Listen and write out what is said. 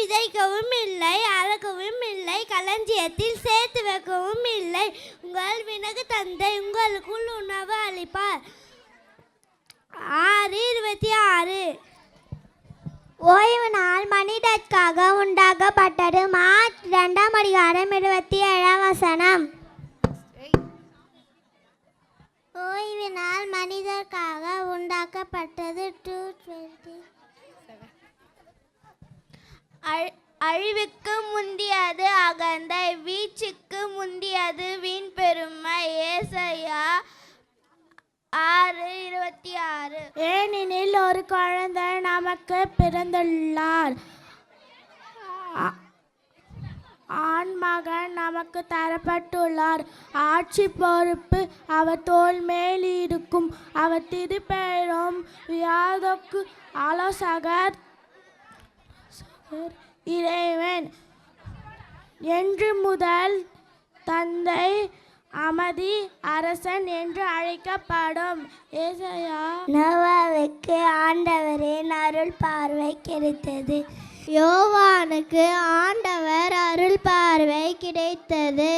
விதைக்கவும் இல்லை, அறுக்கவும் இல்லை, களஞ்சியத்தில் சேர்த்து வைக்கவும் இல்லை. உங்கள் வினகு தந்தை உங்களுக்குள் உணவு அளிப்பார். 6:26. ஓய்வு நாள் மனிதர்க்காக உண்டாக்கப்பட்டது. மார்க் 2:27. ஓய்வு நாள் மனிதர்க்காக உண்டாக்கப்பட்டது. 2:20. அழிவுக்கு முந்தியது அகந்தை, வீச்சுக்கு முந்தியது வீண் பெருமை. ஏசாயா 6:26. ஏனெனில் ஒரு குழந்தை நமக்கு பிறந்துள்ளார், ஆண்மகன் நமக்கு தரப்பட்டுள்ளார். ஆட்சி பொறுப்பு அவர் தோள் மேல் இருக்கும். அவர் திருப்பெயரும் வியாதக்கு ஆலோசகர், இறைவன் என்று முதல் தந்தை, அமைதி அரசன் என்று அழைக்கப்படும். ஏசாயா. நோவாவுக்கு ஆண்டவரின் அருள் பார்வை கிடைத்தது. யோவானுக்கு ஆண்டவர் அருள் பார்வை கிடைத்தது.